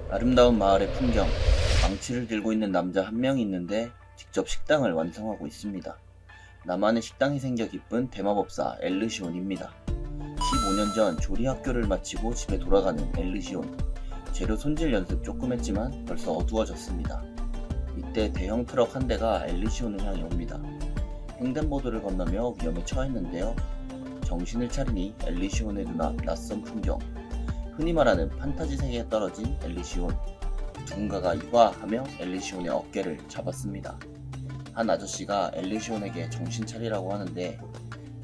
아름다운 마을의 풍경, 망치를 들고 있는 남자 한 명이 있는데 직접 식당을 완성하고 있습니다. 나만의 식당이 생겨 기쁜 대마법사 엘르시온입니다. 15년 전 조리 학교를 마치고 집에 돌아가는 엘르시온. 재료 손질 연습 조금 했지만 벌써 어두워졌습니다. 이때 대형 트럭 한 대가 엘르시온을 향해 옵니다. 횡단보도를 건너며 위험에 처했는데요. 정신을 차리니 엘리시온의 눈앞 낯선 풍경. 흔히 말하는 판타지 세계에 떨어진 엘리시온. 누군가가 이봐 하며 엘리시온의 어깨를 잡았습니다. 한 아저씨가 엘리시온에게 정신 차리라고 하는데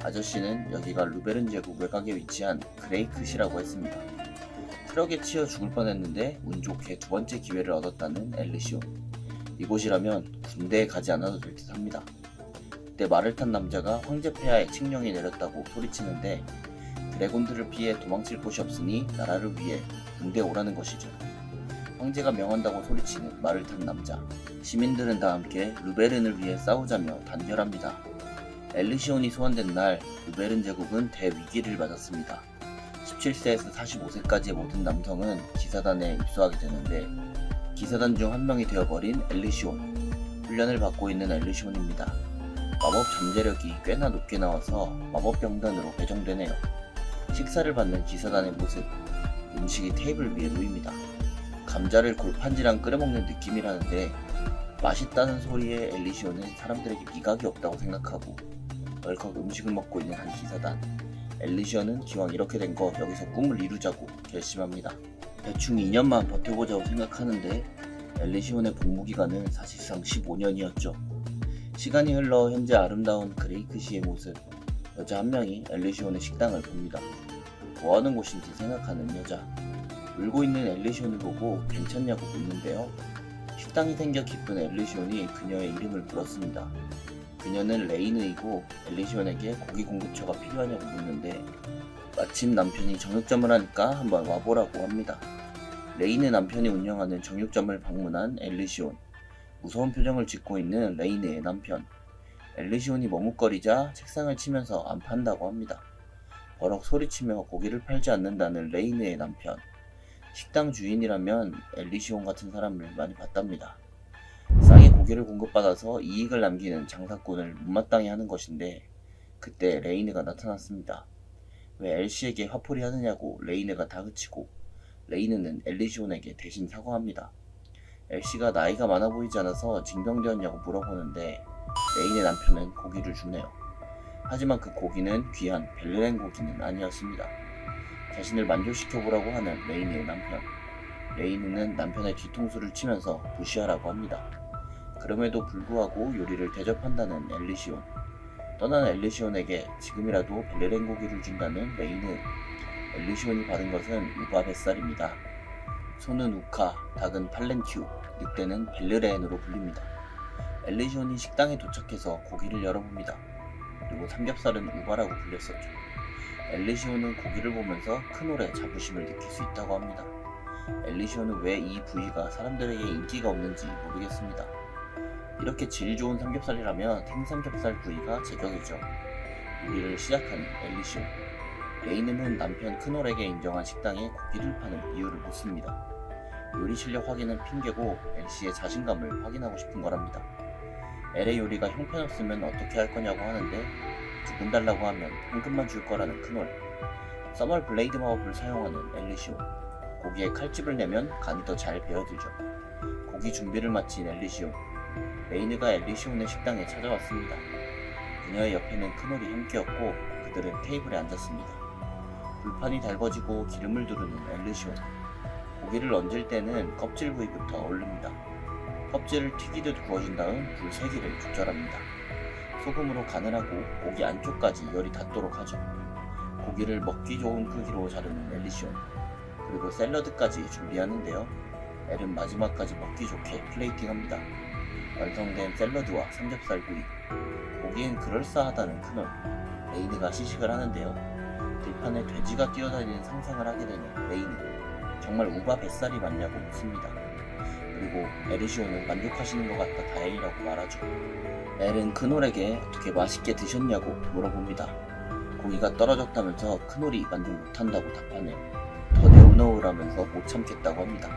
아저씨는 여기가 루베른 제국 외곽에 위치한 그레이크시라고 했습니다. 트럭에 치여 죽을 뻔했는데 운 좋게 두 번째 기회를 얻었다는 엘리시온. 이곳이라면 군대에 가지 않아도 될 듯 합니다. 그때 말을 탄 남자가 황제 폐하의 칙령이 내렸다고 소리치는데 드래곤들을 피해 도망칠 곳이 없으니 나라를 위해 군대에 오라는 것이죠. 황제가 명한다고 소리치는 말을 탄 남자. 시민들은 다 함께 루베른을 위해 싸우자며 단결합니다. 엘리시온이 소환된 날 루베른 제국은 대위기를 맞았습니다. 17세에서 45세까지의 모든 남성은 기사단에 입소하게 되는데 기사단 중 한 명이 되어버린 엘리시온. 훈련을 받고 있는 엘리시온입니다. 마법 잠재력이 꽤나 높게 나와서 마법병단으로 배정되네요. 식사를 받는 기사단의 모습. 음식이 테이블 위에 놓입니다. 감자를 골판지랑 끓여먹는 느낌이라는데 맛있다는 소리에 엘리시온은 사람들에게 미각이 없다고 생각하고 덜컥 음식을 먹고 있는 한 기사단. 엘리시온은 기왕 이렇게 된 거 여기서 꿈을 이루자고 결심합니다. 대충 2년만 버텨보자고 생각하는데 엘리시온의 복무기간은 사실상 15년이었죠. 시간이 흘러 현재 아름다운 그레이크시의 모습. 여자 한 명이 엘리시온의 식당을 봅니다. 뭐하는 곳인지 생각하는 여자. 울고 있는 엘리시온을 보고 괜찮냐고 묻는데요. 식당이 생겨 기쁜 엘리시온이 그녀의 이름을 물었습니다. 그녀는 레이느이고 엘리시온에게 고기 공급처가 필요하냐고 묻는데 마침 남편이 정육점을 하니까 한번 와보라고 합니다. 레이느 남편이 운영하는 정육점을 방문한 엘리시온. 무서운 표정을 짓고 있는 레이느의 남편. 엘리시온이 머뭇거리자 책상을 치면서 안 판다고 합니다. 버럭 소리치며 고기를 팔지 않는다는 레이느의 남편. 식당 주인이라면 엘리시온 같은 사람을 많이 봤답니다. 싸게 고기를 공급받아서 이익을 남기는 장사꾼을 못마땅해 하는 것인데 그때 레이느가 나타났습니다. 왜 엘씨에게 화풀이 하느냐고 레이느가 다그치고 레이느는 엘리시온에게 대신 사과합니다. 엘씨가 나이가 많아 보이지 않아서 징병되었냐고 물어보는데 레인의 남편은 고기를 주네요. 하지만 그 고기는 귀한 벨르렌 고기는 아니었습니다. 자신을 만족시켜보라고 하는 레이니의 남편. 레이니는 남편의 뒤통수를 치면서 무시하라고 합니다. 그럼에도 불구하고 요리를 대접한다는 엘리시온. 떠난 엘리시온에게 지금이라도 벨르렌 고기를 준다는 레이느. 엘리시온이 받은 것은 우바 뱃살입니다. 소는 우카, 닭은 팔렌큐, 늑대는 벨르렌으로 불립니다. 엘리시온이 식당에 도착해서 고기를 열어봅니다. 그리고 삼겹살은 우바라고 불렸었죠. 엘리시온은 고기를 보면서 큰 올해 자부심을 느낄 수 있다고 합니다. 엘리시온은 왜 이 부위가 사람들에게 인기가 없는지 모르겠습니다. 이렇게 질 좋은 삼겹살이라면 생삼겹살 구이가 제격이죠. 요리를 시작한 엘리시온. 레이느는 남편 크놀에게 인정한 식당에 고기를 파는 이유를 묻습니다. 요리 실력 확인은 핑계고 엘씨의 자신감을 확인하고 싶은 거랍니다. 엘의 요리가 형편없으면 어떻게 할 거냐고 하는데 두근 달라고 하면 황금만 줄 거라는 크놀. 써멀 블레이드 마법을 사용하는 엘리시온. 고기에 칼집을 내면 간이 더 잘 배어들죠. 고기 준비를 마친 엘리시온. 레이느가 엘리시온의 식당에 찾아왔습니다. 그녀의 옆에는 크놀이 함께였고 그들은 테이블에 앉았습니다. 불판이 달궈지고 기름을 두르는 엘리시온. 고기를 얹을 때는 껍질 부위부터 얼릅니다. 껍질을 튀기듯 구워준 다음 불 3개를 조절합니다. 소금으로 간을 하고 고기 안쪽까지 열이 닿도록 하죠. 고기를 먹기 좋은 크기로 자르는 엘리시온. 그리고 샐러드까지 준비하는데요. 엘은 마지막까지 먹기 좋게 플레이팅합니다. 완성된 샐러드와 삼겹살 구이. 고기엔 그럴싸하다는 크놀. 레이느가 시식을 하는데요. 들판에 돼지가 뛰어다니는 상상을 하게 되는 레이느. 정말 우바 뱃살이 맞냐고 묻습니다. 그리고 엘리시온은 만족하시는 것 같다 다행이라고 말하죠. 엘은 크놀에게 어떻게 맛있게 드셨냐고 물어봅니다. 고기가 떨어졌다면서 크놀이 만족 못한다고 답하네요. 더 내어놓으라면서 못 참겠다고 합니다.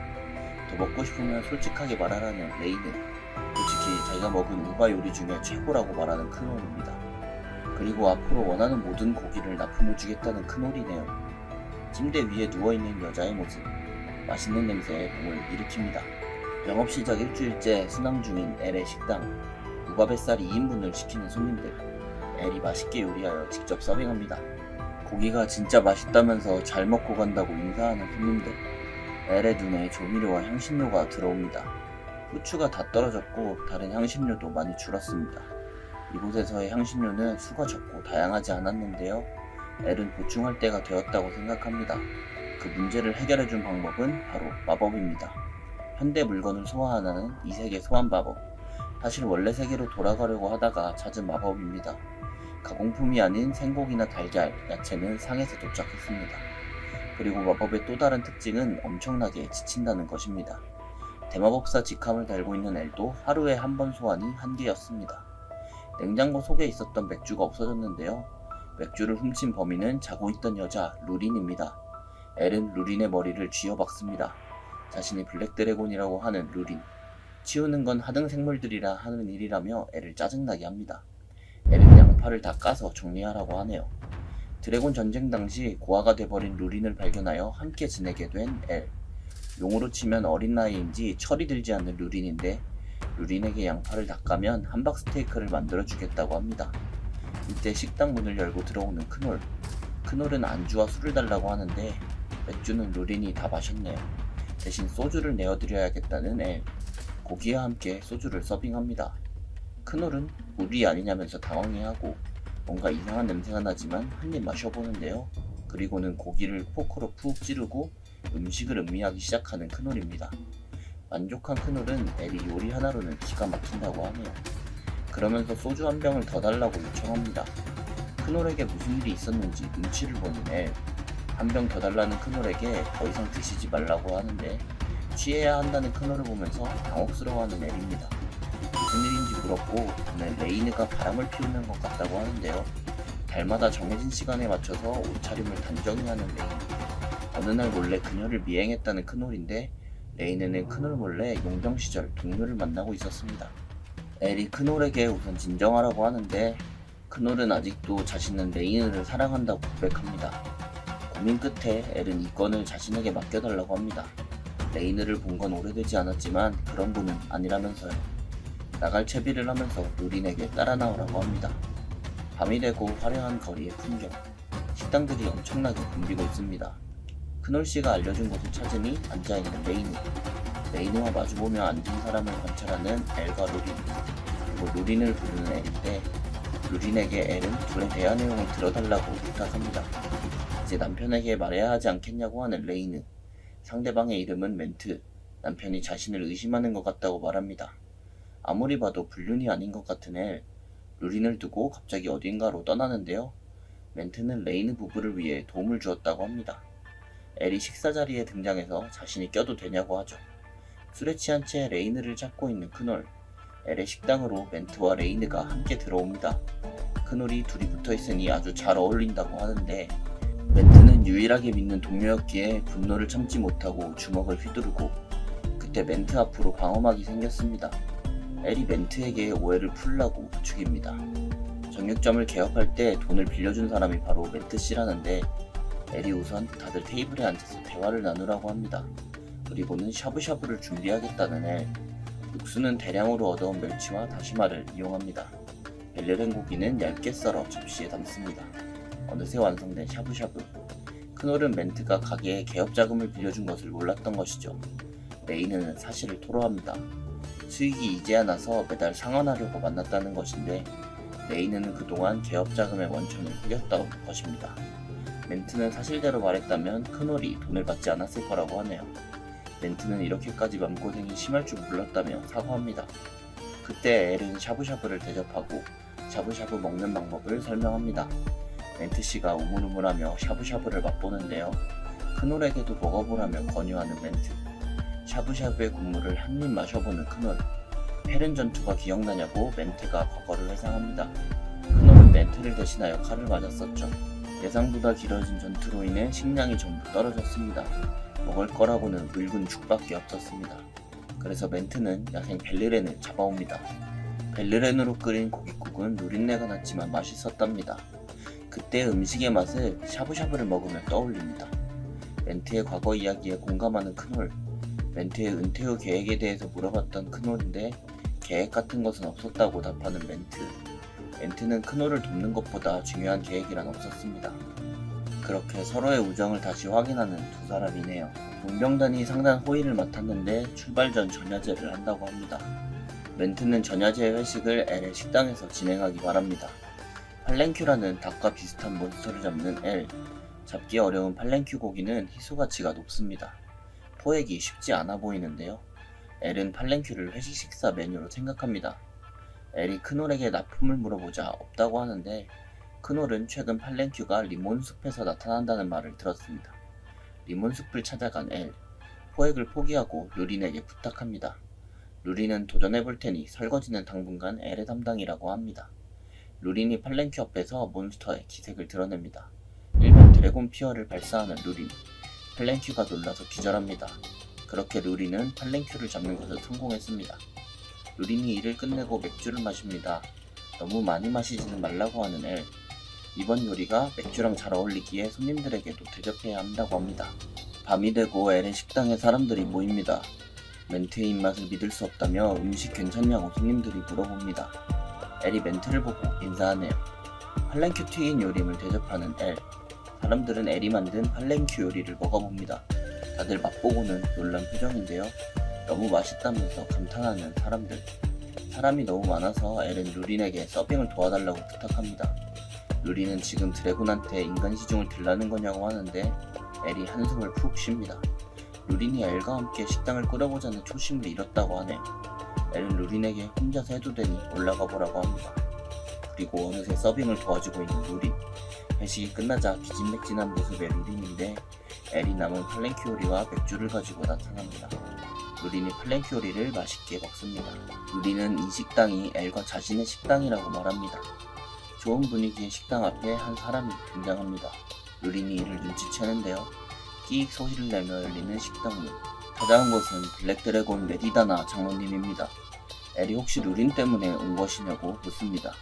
더 먹고 싶으면 솔직하게 말하라는 레이는 솔직히 자기가 먹은 우바 요리 중에 최고라고 말하는 크놀입니다. 그리고 앞으로 원하는 모든 고기를 납품해주겠다는 크놀이네요. 침대 위에 누워있는 여자의 모습, 맛있는 냄새에 봄을 일으킵니다. 영업 시작 일주일째 순항 중인 엘의 식당. 우바 뱃살 2인분을 시키는 손님들. 엘이 맛있게 요리하여 직접 서빙합니다. 고기가 진짜 맛있다면서 잘 먹고 간다고 인사하는 손님들. 엘의 눈에 조미료와 향신료가 들어옵니다. 후추가 다 떨어졌고 다른 향신료도 많이 줄었습니다. 이곳에서의 향신료는 수가 적고 다양하지 않았는데요. 엘은 보충할 때가 되었다고 생각합니다. 그 문제를 해결해준 방법은 바로 마법입니다. 현대 물건을 소화하는 이 세계 소환 마법. 사실 원래 세계로 돌아가려고 하다가 찾은 마법입니다. 가공품이 아닌 생고기나 달걀, 야채는 상에서 도착했습니다. 그리고 마법의 또 다른 특징은 엄청나게 지친다는 것입니다. 대마법사 직함을 달고 있는 엘도 하루에 한 번 소환이 한계였습니다. 냉장고 속에 있었던 맥주가 없어졌는데요. 맥주를 훔친 범인은 자고 있던 여자 루린입니다. 엘은 루린의 머리를 쥐어박습니다. 자신이 블랙드래곤이라고 하는 루린. 치우는 건 하등 생물들이라 하는 일이라며 엘을 짜증나게 합니다. 엘은 양파를 다 까서 정리하라고 하네요. 드래곤 전쟁 당시 고아가 돼버린 루린을 발견하여 함께 지내게 된 엘. 용으로 치면 어린 나이인지 철이 들지 않는 루린인데 루린에게 양파를 다 까면 함박 스테이크를 만들어주겠다고 합니다. 이때 식당 문을 열고 들어오는 크놀. 크놀은 안주와 술을 달라고 하는데 맥주는 루린이 다 마셨네요. 대신 소주를 내어드려야겠다는 엘. 고기와 함께 소주를 서빙합니다. 크놀은 물이 아니냐면서 당황해하고 뭔가 이상한 냄새가 나지만 한 입 마셔보는데요. 그리고는 고기를 포크로 푹 찌르고 음식을 음미하기 시작하는 크놀입니다. 만족한 크놀은 엘이 요리 하나로는 기가 막힌다고 하네요. 그러면서 소주 한 병을 더 달라고 요청합니다. 크놀에게 무슨 일이 있었는지 눈치를 보는 엘. 한 병 더 달라는 크놀에게 더 이상 드시지 말라고 하는데 취해야 한다는 크놀을 보면서 당혹스러워하는 엘입니다. 무슨 일인지 물었고 오늘 레이느가 바람을 피우는 것 같다고 하는데요. 달마다 정해진 시간에 맞춰서 옷차림을 단정히 하는 레이느. 어느 날 몰래 그녀를 미행했다는 크놀인데 레이느는 크놀 몰래 용병 시절 동료를 만나고 있었습니다. 엘이 크놀에게 우선 진정하라고 하는데 크놀은 아직도 자신은 레이느를 사랑한다고 고백합니다. 고민 끝에 엘은 이 건을 자신에게 맡겨달라고 합니다. 레이느를 본 건 오래되지 않았지만 그런 분은 아니라면서요. 나갈 채비를 하면서 루린에게 따라 나오라고 합니다. 밤이 되고 화려한 거리의 풍경. 식당들이 엄청나게 붐비고 있습니다. 크놀씨가 알려준 곳을 찾으니 앉아있는 레이느. 레이느와 마주보며 앉은 사람을 관찰하는 엘과 루린. 그리고 루린을 부르는 엘인데 루린에게 엘은 둘의 대화 내용을 들어달라고 부탁합니다. 이제 남편에게 말해야 하지 않겠냐고 하는 레이느. 상대방의 이름은 멘트. 남편이 자신을 의심하는 것 같다고 말합니다. 아무리 봐도 불륜이 아닌 것 같은 엘. 루린을 두고 갑자기 어딘가로 떠나는데요. 멘트는 레이느 부부를 위해 도움을 주었다고 합니다. 엘이 식사 자리에 등장해서 자신이 껴도 되냐고 하죠. 술에 취한 채 레이느를 찾고 있는 크놀. 엘의 식당으로 멘트와 레이느가 함께 들어옵니다. 크놀이 둘이 붙어있으니 아주 잘 어울린다고 하는데 멘트는 유일하게 믿는 동료였기에 분노를 참지 못하고 주먹을 휘두르고 그때 멘트 앞으로 방어막이 생겼습니다. 엘이 멘트에게 오해를 풀라고 부추깁니다. 정육점을 개업할 때 돈을 빌려준 사람이 바로 멘트씨라는데 엘이 우선 다들 테이블에 앉아서 대화를 나누라고 합니다. 그리고는 샤브샤브를 준비하겠다는 엘. 육수는 대량으로 얻어온 멸치와 다시마를 이용합니다. 벨레른 고기는 얇게 썰어 접시에 담습니다. 어느새 완성된 샤브샤브. 크놀은 멘트가 가게에 개업 자금을 빌려준 것을 몰랐던 것이죠. 레이느는 사실을 토로합니다. 수익이 이제야 나서 매달 상환하려고 만났다는 것인데 레이느는 그동안 개업 자금의 원천을 흘렸다는 것입니다. 멘트는 사실대로 말했다면 크놀이 돈을 받지 않았을 거라고 하네요. 멘트는 이렇게까지 맘고생이 심할 줄 몰랐다며 사과합니다. 그때 엘은 샤브샤브를 대접하고 샤브샤브 먹는 방법을 설명합니다. 멘트씨가 우물우물하며 샤브샤브를 맛보는데요. 크놀에게도 먹어보라며 권유하는 멘트. 샤브샤브의 국물을 한 입 마셔보는 크놀. 헤른 전투가 기억나냐고 멘트가 과거를 회상합니다. 크놀은 멘트를 대신하여 칼을 맞았었죠. 예상보다 길어진 전투로 인해 식량이 전부 떨어졌습니다. 먹을 거라고는 늙은 죽밖에 없었습니다. 그래서 멘트는 야생 벨르렌을 잡아옵니다. 벨르렌으로 끓인 고깃국은 누린내가 났지만 맛있었답니다. 그때 음식의 맛을 샤브샤브를 먹으며 떠올립니다. 멘트의 과거 이야기에 공감하는 크놀. 멘트의 은퇴 후 계획에 대해서 물어봤던 크놀인데 계획 같은 것은 없었다고 답하는 멘트. 멘트는 크놀을 돕는 것보다 중요한 계획이란 없었습니다. 그렇게 서로의 우정을 다시 확인하는 두 사람이네요. 용병단이 상단 호위를 맡았는데 출발 전 전야제를 한다고 합니다. 멘트는 전야제 회식을 엘의 식당에서 진행하기 바랍니다. 팔랭큐라는 닭과 비슷한 몬스터를 잡는 엘. 잡기 어려운 팔랭큐 고기는 희소가치가 높습니다. 포획이 쉽지 않아 보이는데요. 엘은 팔랭큐를 회식 식사 메뉴로 생각합니다. 엘이 크놀에게 납품을 물어보자 없다고 하는데 크놀은 최근 팔랭큐가 리몬숲에서 나타난다는 말을 들었습니다. 리몬숲을 찾아간 엘. 포획을 포기하고 루린에게 부탁합니다. 루린은 도전해볼 테니 설거지는 당분간 엘의 담당이라고 합니다. 루린이 팔랭큐 앞에서 몬스터의 기색을 드러냅니다. 일명 드래곤 피어를 발사하는 루린. 팔랭큐가 놀라서 기절합니다. 그렇게 루린은 팔랭큐를 잡는 것을 성공했습니다. 루린이 일을 끝내고 맥주를 마십니다. 너무 많이 마시지는 말라고 하는 엘. 이번 요리가 맥주랑 잘 어울리기에 손님들에게도 대접해야 한다고 합니다. 밤이 되고 엘의 식당에 사람들이 모입니다. 멘트의 입맛을 믿을 수 없다며 음식 괜찮냐고 손님들이 물어봅니다. 엘이 멘트를 보고 인사하네요. 팔랭큐 튀긴 요림을 대접하는 엘. 사람들은 엘이 만든 팔랭큐 요리를 먹어봅니다. 다들 맛보고는 놀란 표정인데요. 너무 맛있다면서 감탄하는 사람들. 사람이 너무 많아서 엘은 루린에게 서빙을 도와달라고 부탁합니다. 루린은 지금 드래곤한테 인간 시중을 들라는 거냐고 하는데 엘이 한숨을 푹 쉽니다. 루린이 엘과 함께 식당을 꾸려보자는 초심을 잃었다고 하네요. 엘은 루린에게 혼자서 해도 되니 올라가 보라고 합니다. 그리고 어느새 서빙을 도와주고 있는 루린. 회식이 끝나자 기진맥진한 모습의 루린인데 엘이 남은 팔랭큐 요리와 맥주를 가지고 나타납니다. 루린이 팔랭큐 요리를 맛있게 먹습니다. 루린은 이 식당이 엘과 자신의 식당이라고 말합니다. 좋은 분위기의 식당 앞에 한 사람이 등장합니다. 루린이 이를 눈치채는데요. 끼익 소리를 내며 열리는 식당 문. 찾아온 것은 블랙드래곤 메디다나 장로님입니다. 엘이 혹시 루린 때문에 온 것이냐고 묻습니다.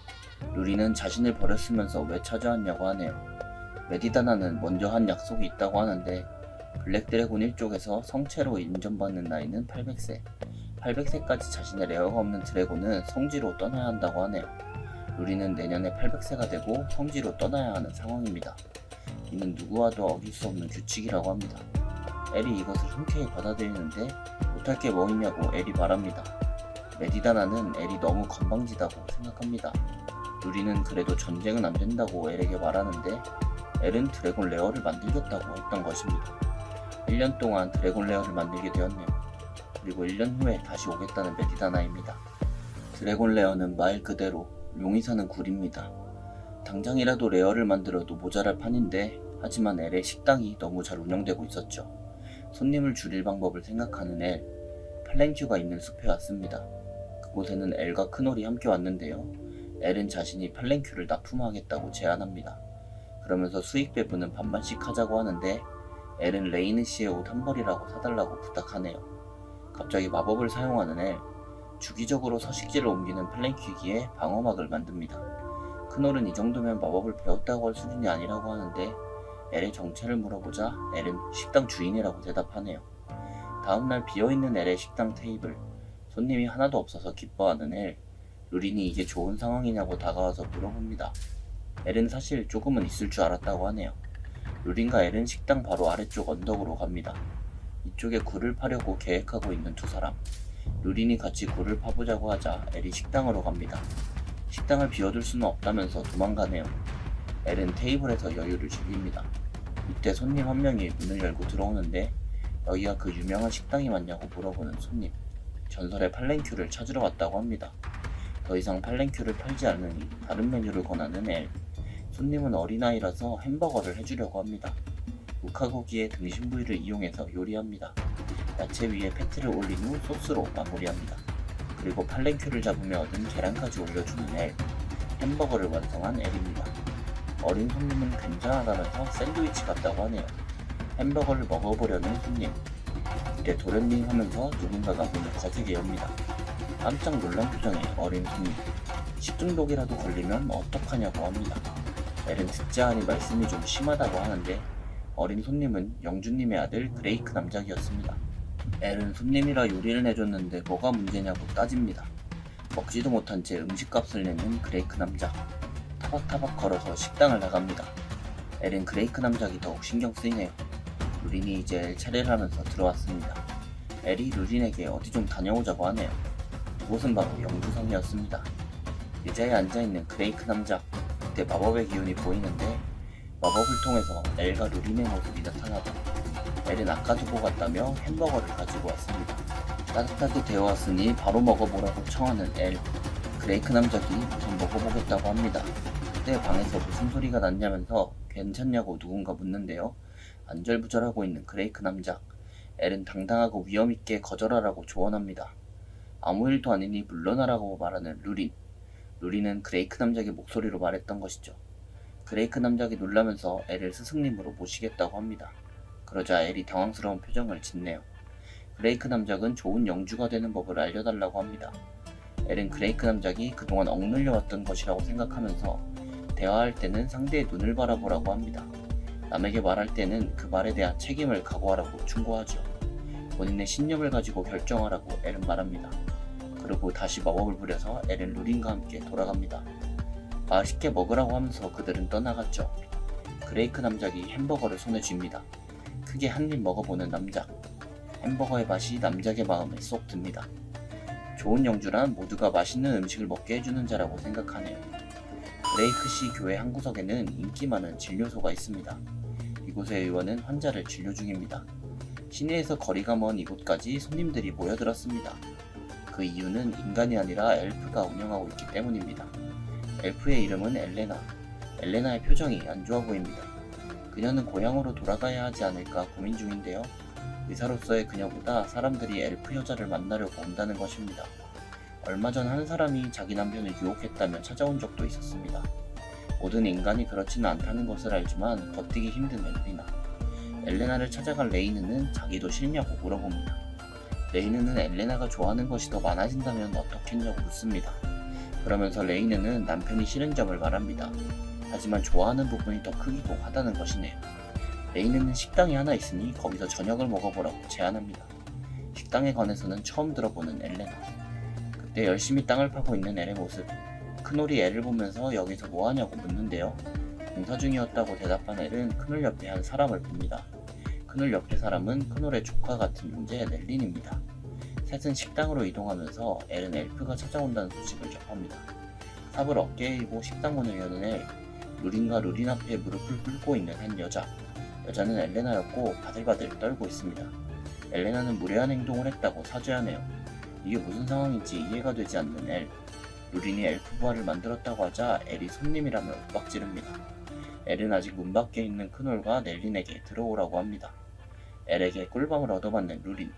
루린은 자신을 버렸으면서 왜 찾아왔냐고 하네요. 메디다나는 먼저 한 약속이 있다고 하는데 블랙드래곤 일족에서 성체로 인정받는 나이는 800세. 800세까지 자신의 레어가 없는 드래곤은 성지로 떠나야 한다고 하네요. 루린은 내년에 800세가 되고 성지로 떠나야 하는 상황입니다. 이는 누구와도 어길 수 없는 규칙이라고 합니다. 엘이 이것을 흔쾌히 받아들이는데 못할 게 뭐 있냐고 엘이 말합니다. 메디다나는 엘이 너무 건방지다고 생각합니다. 루린은 그래도 전쟁은 안 된다고 엘에게 말하는데 엘은 드래곤 레어를 만들겠다고 했던 것입니다. 1년 동안 드래곤 레어를 만들게 되었네요. 그리고 1년 후에 다시 오겠다는 메디다나입니다. 드래곤 레어는 말 그대로 용이 사는 굴입니다. 당장이라도 레어를 만들어도 모자랄 판인데 하지만 엘의 식당이 너무 잘 운영되고 있었죠. 손님을 줄일 방법을 생각하는 엘. 팔랭큐가 있는 숲에 왔습니다. 그곳에는 엘과 크놀이 함께 왔는데요. 엘은 자신이 팔랭큐를 납품하겠다고 제안합니다. 그러면서 수익 배분은 반반씩 하자고 하는데 엘은 레이느 씨의 옷 한 벌이라고 사달라고 부탁하네요. 갑자기 마법을 사용하는 엘. 주기적으로 서식지를 옮기는 팔랭큐기에 방어막을 만듭니다. 크놀은 이 정도면 마법을 배웠다고 할 수준이 아니라고 하는데 엘의 정체를 물어보자 엘은 식당 주인이라고 대답하네요. 다음날 비어있는 엘의 식당 테이블. 손님이 하나도 없어서 기뻐하는 엘. 루린이 이게 좋은 상황이냐고 다가와서 물어봅니다. 엘은 사실 조금은 있을 줄 알았다고 하네요. 루린과 엘은 식당 바로 아래쪽 언덕으로 갑니다. 이쪽에 굴을 파려고 계획하고 있는 두 사람. 루린이 같이 굴을 파보자고 하자 엘이 식당으로 갑니다. 식당을 비워둘 수는 없다면서 도망가네요. 엘은 테이블에서 여유를 즐깁니다. 이때 손님 한 명이 문을 열고 들어오는데 여기가 그 유명한 식당이 맞냐고 물어보는 손님. 전설의 팔랭큐를 찾으러 왔다고 합니다. 더 이상 팔랭큐를 팔지 않으니 다른 메뉴를 권하는 엘. 손님은 어린아이라서 햄버거를 해주려고 합니다. 우카고기의 등심 부위를 이용해서 요리합니다. 야채 위에 패티를 올린 후 소스로 마무리합니다. 그리고 팔랭큐를 잡으며 얻은 계란까지 올려주는 엘. 햄버거를 완성한 엘입니다. 어린 손님은 괜찮하다면서 샌드위치 같다고 하네요. 햄버거를 먹어보려는 손님. 이때 도련님 하면서 누군가가 문을 거세게 엽니다. 깜짝 놀란 표정의 어린 손님. 식중독이라도 걸리면 어떡하냐고 합니다. 엘은 듣지 않으니 말씀이 좀 심하다고 하는데 어린 손님은 영주님의 아들 그레이크 남작이었습니다. 엘은 손님이라 요리를 해줬는데 뭐가 문제냐고 따집니다. 먹지도 못한 채 음식값을 내는 그레이크 남작. 타박타박 걸어서 식당을 나갑니다. 엘은 그레이크 남작이 더욱 신경 쓰이네요. 루린이 이제 엘 차례를 하면서 들어왔습니다. 엘이 루린에게 어디 좀 다녀오자고 하네요. 그곳은 바로 영주성이었습니다. 의자에 앉아있는 그레이크 남작. 그때 마법의 기운이 보이는데 마법을 통해서 엘과 루린의 모습이 나타나다 엘은 아까 두고 갔다며 햄버거를 가지고 왔습니다. 따뜻하게 데워왔으니 바로 먹어보라고 청하는 엘. 그레이크 남작이 우선 먹어보겠다고 합니다. 그때 방에서 무슨 소리가 났냐면서 괜찮냐고 누군가 묻는데요. 안절부절하고 있는 그레이크 남작. 엘은 당당하고 위험있게 거절하라고 조언합니다. 아무 일도 아니니 물러나라고 말하는 루린. 루린은 그레이크 남작의 목소리로 말했던 것이죠. 그레이크 남작이 놀라면서 엘을 스승님으로 모시겠다고 합니다. 그러자 엘이 당황스러운 표정을 짓네요. 그레이크 남작은 좋은 영주가 되는 법을 알려달라고 합니다. 엘은 그레이크 남작이 그동안 억눌려왔던 것이라고 생각하면서 대화할 때는 상대의 눈을 바라보라고 합니다. 남에게 말할 때는 그 말에 대한 책임을 각오하라고 충고하죠. 본인의 신념을 가지고 결정하라고 엘은 말합니다. 그리고 다시 마법을 부려서 엘은 루린과 함께 돌아갑니다. 맛있게 먹으라고 하면서 그들은 떠나갔죠. 그레이크 남작이 햄버거를 손에 쥡니다. 크게 한 입 먹어보는 남작. 햄버거의 맛이 남작의 마음에 쏙 듭니다. 좋은 영주란 모두가 맛있는 음식을 먹게 해주는 자라고 생각하네요. 그레이크시 교회 한 구석에는 인기 많은 진료소가 있습니다. 이곳의 의원은 환자를 진료 중입니다. 시내에서 거리가 먼 이곳까지 손님들이 모여들었습니다. 그 이유는 인간이 아니라 엘프가 운영하고 있기 때문입니다. 엘프의 이름은 엘레나. 엘레나의 표정이 안 좋아 보입니다. 그녀는 고향으로 돌아가야 하지 않을까 고민 중인데요. 의사로서의 그녀보다 사람들이 엘프 여자를 만나려고 온다는 것입니다. 얼마 전 한 사람이 자기 남편을 유혹했다며 찾아온 적도 있었습니다. 모든 인간이 그렇지는 않다는 것을 알지만 버티기 힘든 엘리나. 엘레나를 찾아간 레이느는 자기도 싫냐고 물어봅니다. 레이느는 엘레나가 좋아하는 것이 더 많아진다면 어떻겠냐고 묻습니다. 그러면서 레이느는 남편이 싫은 점을 말합니다. 하지만 좋아하는 부분이 더 크기도 하다는 것이네요. 레이느는 식당이 하나 있으니 거기서 저녁을 먹어보라고 제안합니다. 식당에 관해서는 처음 들어보는 엘레나. 그때 열심히 땅을 파고 있는 엘의 모습. 크놀이 엘을 보면서 여기서 뭐하냐고 묻는데요. 공사 중이었다고 대답한 엘은 크놀 옆에 한 사람을 봅니다. 크놀 옆의 사람은 크놀의 조카 같은 존재 넬린입니다. 셋은 식당으로 이동하면서 엘은 엘프가 찾아온다는 소식을 접합니다. 삽을 어깨에 이고 식당 문을 여는 엘. 루린과 루린 앞에 무릎을 꿇고 있는 한 여자. 여자는 엘레나였고 바들바들 떨고 있습니다. 엘레나는 무례한 행동을 했다고 사죄하네요. 이게 무슨 상황인지 이해가 되지 않는 엘. 루린이 엘프 부하를 만들었다고 하자 엘이 손님이라며 윽박지릅니다. 엘은 아직 문 밖에 있는 크놀과 넬린에게 들어오라고 합니다. 엘에게 꿀밤을 얻어맞는 루린.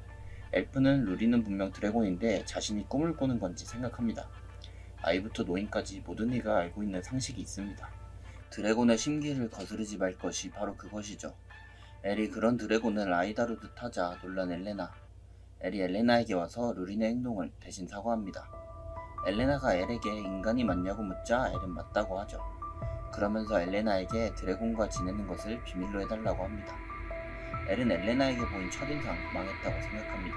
엘프는 루린은 분명 드래곤인데 자신이 꿈을 꾸는 건지 생각합니다. 아이부터 노인까지 모든 이가 알고 있는 상식이 있습니다. 드래곤의 심기를 거스르지 말 것이 바로 그것이죠. 엘이 그런 드래곤을 아이다루듯 하자 놀란 엘레나. 엘이 엘레나에게 와서 루린의 행동을 대신 사과합니다. 엘레나가 엘에게 인간이 맞냐고 묻자 엘은 맞다고 하죠. 그러면서 엘레나에게 드래곤과 지내는 것을 비밀로 해달라고 합니다. 엘은 엘레나에게 보인 첫인상 망했다고 생각합니다.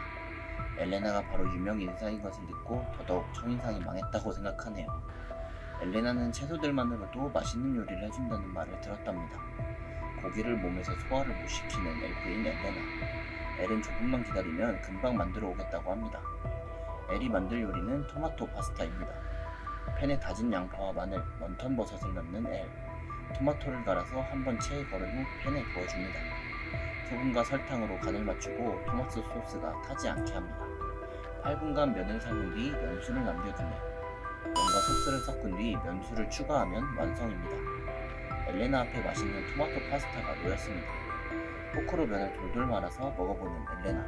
엘레나가 바로 유명 인사인 것을 듣고 더더욱 첫인상이 망했다고 생각하네요. 엘레나는 채소들만으로도 맛있는 요리를 해준다는 말을 들었답니다. 고기를 몸에서 소화를 못 시키는 엘프인 엘레나. 엘은 조금만 기다리면 금방 만들어 오겠다고 합니다. 엘이 만들 요리는 토마토 파스타입니다. 팬에 다진 양파와 마늘, 먼턴 버섯을 넣는 엘. 토마토를 갈아서 한번 체에 걸은 후 팬에 부어줍니다. 소금과 설탕으로 간을 맞추고 토마토 소스가 타지 않게 합니다. 8분간 면을 삶은 뒤 면수를 남겨두네요. 면과 소스를 섞은 뒤 면수를 추가하면 완성입니다. 엘레나 앞에 맛있는 토마토 파스타가 놓였습니다. 포크로 면을 돌돌 말아서 먹어보는 엘레나.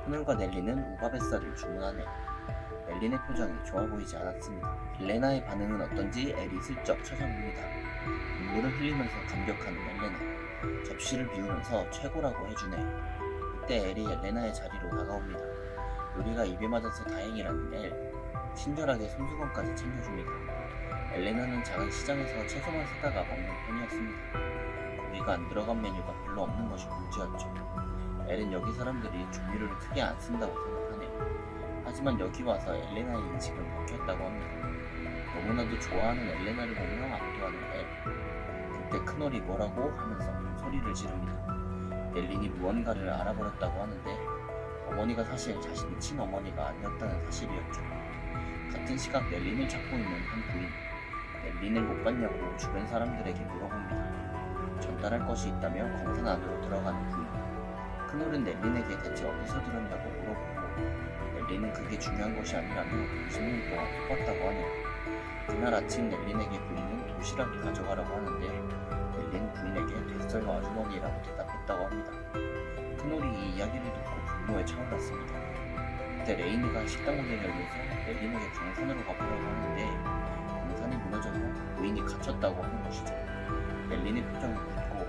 크놀과 넬리는 우바뱃살을 주문하네요. 엘린의 표정이 좋아 보이지 않았습니다. 엘레나의 반응은 어떤지 엘이 슬쩍 쳐다봅니다. 눈물을 흘리면서 감격하는 엘레나. 접시를 비우면서 최고라고 해주네. 이때 엘이 엘레나의 자리로 다가옵니다. 요리가 입에 맞아서 다행이라는 엘. 친절하게 손수건까지 챙겨줍니다. 엘레나는 작은 시장에서 채소만 사다가 먹는 편이었습니다. 고기가 안 들어간 메뉴가 별로 없는 것이 문제였죠. 엘은 여기 사람들이 조미료를 크게 안 쓴다고 생각하네요. 하지만 여기 와서 엘레나의 인식은 바뀌었다고 합니다. 너무나도 좋아하는 엘레나를 보며 압도하는 엘. 그때 큰오리 뭐라고 하면서 소리를 지릅니다. 넬린이 무언가를 알아버렸다고 하는데 어머니가 사실 자신의 친어머니가 아니었다는 사실이었죠. 같은 시각 넬린을 찾고 있는 한 부인. 넬린을 못 봤냐고 주변 사람들에게 물어봅니다. 전달할 것이 있다며 광산 안으로 들어가는 부인. 큰오른 넬린에게 대체 어디서 들었냐고 물어보고 넬린은 그게 중요한 것이 아니라며 20년 동안 속았다고 하네요. 그날 아침 넬린에게 부인은 도시락을 가져가라고 하는데 넬린 부인에게 됐어요 아주머니라고 대답했다고 합니다. 큰오리 이 이야기를 듣고 분노에 차올랐습니다. 그때 레이니가 식당 문을 열면서 넬린에게 광산으로 가보라고 하는데 광산이 무너져서 부인이 갇혔다고 하는 것이죠. 넬린의 표정은 굳고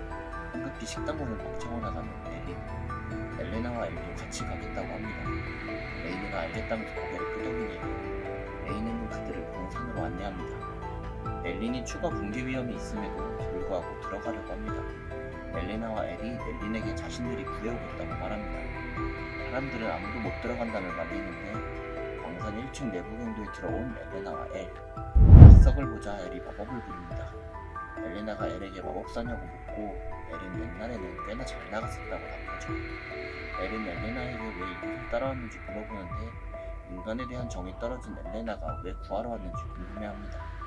황급히 식당 문을 막 차고 나가는 넬린. 엘레나와 엘도 같이 가겠다고 합니다. 레이니가 알겠다면서 고개를 끄덕이네요. 레이니는 그들을 광산으로 안내합니다. 넬린이 추가 붕괴 위험이 있음에도 불구하고 들어가려고 합니다. 엘레나와 엘이 넬린에게 자신들이 구해오겠다고 말합니다. 사람들은 아무도 못 들어간다며 말리는데 광산 1층 내부 경도에 들어온 엘레나와 엘. 낯석을 보자 엘이 마법을 부립니다. 엘레나가 엘에게 마법사냐고 묻고 엘은 옛날에는 꽤나 잘 나갔었다고 답하죠. 엘은 엘레나에게 왜 이곳을 따라왔는지 물어보는데 인간에 대한 정이 떨어진 엘레나가 왜 구하러 왔는지 궁금해합니다.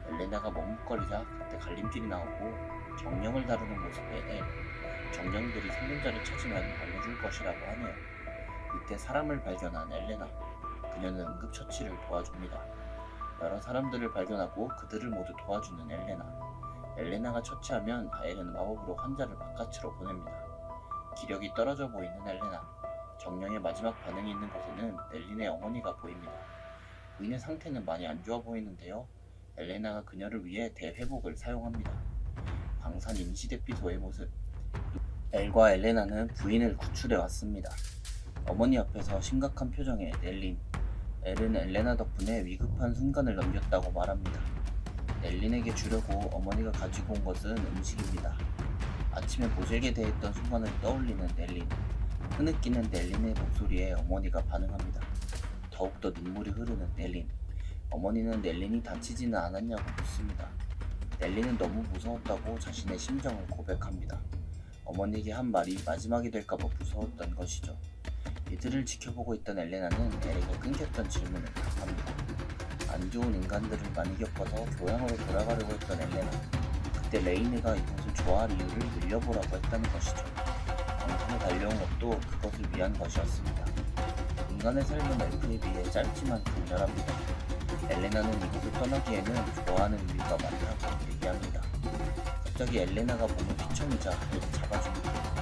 엘레나가 머뭇거리자 그때 갈림길이 나오고 정령을 다루는 모습의 엘. 정령들이 생존자를 찾으면 알려줄 것이라고 하네요. 이때 사람을 발견한 엘레나. 그녀는 응급처치를 도와줍니다. 여러 사람들을 발견하고 그들을 모두 도와주는 엘레나. 엘레나가 처치하면 엘은 마법으로 환자를 바깥으로 보냅니다. 기력이 떨어져 보이는 엘레나. 정령의 마지막 반응이 있는 곳에는 넬린의 어머니가 보입니다. 부인의 상태는 많이 안 좋아 보이는데요. 엘레나가 그녀를 위해 대회복을 사용합니다. 광산 임시대피소의 모습. 엘과 엘레나는 부인을 구출해 왔습니다. 어머니 앞에서 심각한 표정의 넬린. 엘은 엘레나 덕분에 위급한 순간을 넘겼다고 말합니다. 넬린에게 주려고 어머니가 가지고 온 것은 음식입니다. 아침에 모질게 대했던 순간을 떠올리는 넬린. 흐느끼는 넬린의 목소리에 어머니가 반응합니다. 더욱더 눈물이 흐르는 넬린. 어머니는 넬린이 다치지는 않았냐고 묻습니다. 넬린은 너무 무서웠다고 자신의 심정을 고백합니다. 어머니에게 한 말이 마지막이 될까봐 무서웠던 것이죠. 이들을 지켜보고 있던 엘레나는 엘에게 끊겼던 질문을 답합니다. 안 좋은 인간들을 많이 겪어서 교양으로 돌아가려고 했던 엘레나. 그때 레이니가 이곳을 좋아할 이유를 늘려보라고 했다는 것이죠. 광산에 달려온 것도 그것을 위한 것이었습니다. 인간의 삶은 엘프에 비해 짧지만 강렬합니다. 엘레나는 이곳을 떠나기에는 좋아하는 이유가 많다고 얘기합니다. 갑자기 엘레나가 몸을 휘청이자 엘을 잡아줍니다.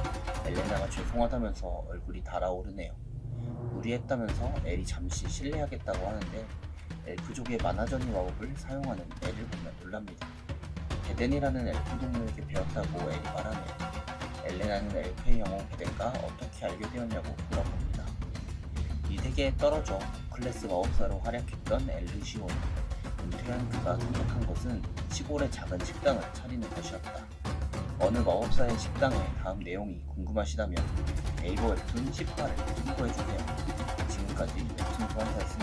엘레나가 죄송하다면서 얼굴이 달아오르네요. 무리했다면서 엘이 잠시 실례하겠다고 하는데 엘프족의 만화전이 마법을 사용하는 엘을 보며 놀랍니다. 베덴이라는 엘프 동물에게 배웠다고 엘이 말하네요. 엘레나는 엘프의 영웅 베덴과 어떻게 알게 되었냐고 물어봅니다. 이 세계에 떨어져 클래스 마법사로 활약했던 엘르시온. 은퇴한 그가 선택한 것은 시골의 작은 식당을 차리는 것이었다. 어느 마법사의 식당의 다음 내용이 궁금하시다면 네이버 웹툰 10화를 참고해주세요. 지금까지 웹툰 소환사였습니다.